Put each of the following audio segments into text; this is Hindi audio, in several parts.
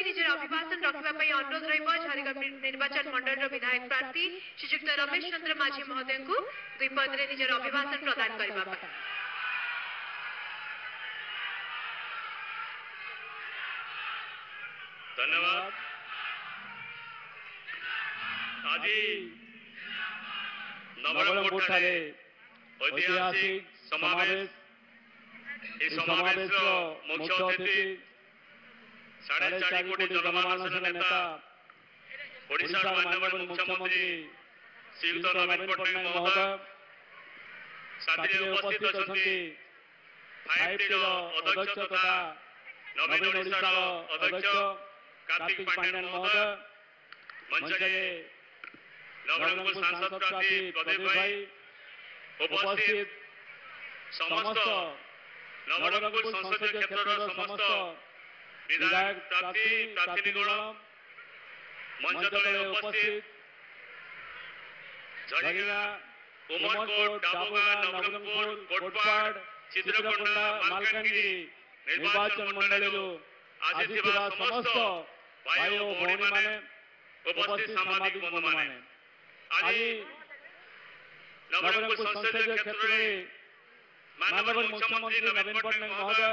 निजर अभिभाषण रखा अनुरोध रझारीगढ़ निर्वाचन मंडल विधायक प्रार्थी श्रीजुक्त रमेश चंद्र माझी महोदय को दुई पद में निजर अभिभाषण प्रदान करने। धन्यवाद। आज नवरंगपुर ऐतिहासिक समावेश मुख्य अतिथि 4.5 कोटी जनमानस नेता ओडिशा माननीय मुख्यमंत्री श्रीयुत नवीन पट्टनायक महोदय साथी उपस्थित अच्छी 5T अध्यक्ष तथा नवीन ओडिशा अध्यक्ष कार्तिक पांड्यान महोदय मंच नवरंगपुर सांसद प्रार्थी प्रदीप भाई उपस्थित समस्त नवरंगपुर संसदीय क्षेत्र समस्त विधायक प्रार्थी प्रार्थीगण मंच तले उपस्थित झरिया उमरकोट डाबुगा नवरंगपुर कोटपाड़ चित्रकोंडा मालकानगिरी निर्वाचन मंडल आज समस्त भाई और भौणी माने उपस्थित सामाजिक बंधु माने आज नवरंगपुर संसदीय क्षेत्र में माननीय मुख्यमंत्री नवीन पट्टनायक महोदय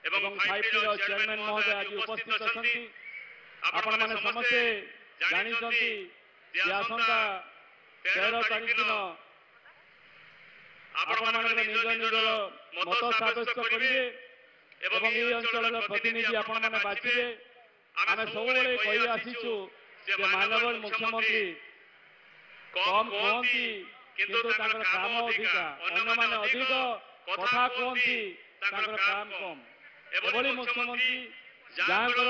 एवं 5T चेयरमैन महोदय आज उपस्थित अच्छी आपण माने समस्ते जानी जे आसंता 13 तारीख दिन आपण माने निज निज मत साब्यस्त करिवे एवं ये अंचल प्रतिनिधि आपण माने बाछिबे। आमे सबले कहि आसीछु जे माननीय मुख्यमंत्री कम कहती किंतु तांकर काम अधिका अन्य माने अधिक कथा कहती तांकर काम कम एभली मुख्यमंत्री जाकर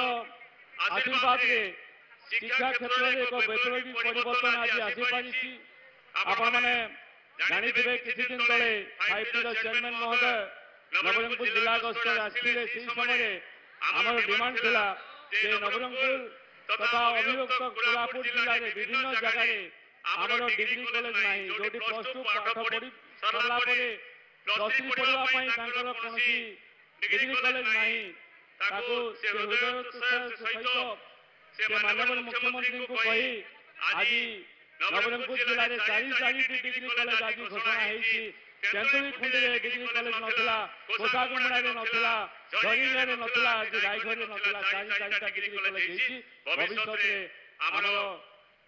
आशीर्वाद रे शिक्षा क्षेत्र में एक वैप्लविक परिवर्तन आज आसी पारिछि। आपण माने जानिथिबे किछि दिन तले 5T चेयरमैन महोदय नवरंगपुर जिला गस्तर आसिले से समय आमर डिमांड थिला जे नवरंगपुर तथा अभियुक्त कोल्हापुर जिले में विभिन्न जगह आमर डिग्री कॉलेज नहीं जोटी +2 पाठ पढ़ी सरला परे +3 पढ़वा पई तांकर कोनसी डिग्री कॉलेज नहीं ताको से हृदय सहित से माननीय मुख्यमंत्री को कही आज नवरंगपुर जिले में 4 डिग्री कॉलेज आज घोषणा होईछि। तेंतुली खुंडी डिग्री कॉलेज नथिला कोसागुमड़ा रे नथिला झरिया रे नथिला आज रायगढ़ रे नथिला 4 डिग्री कॉलेज होईछि। भविष्य रे हमरो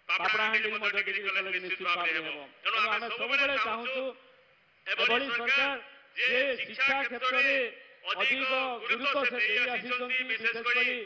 पापड़ाहांडी मध्ये डिग्री कॉलेज निश्चित भाव हेबो। तेणु आमे सबले चाहूछु एभली सरकार जे शिक्षा क्षेत्र रे अधिक गुरुत्व से देई आसीचंती विशेष करी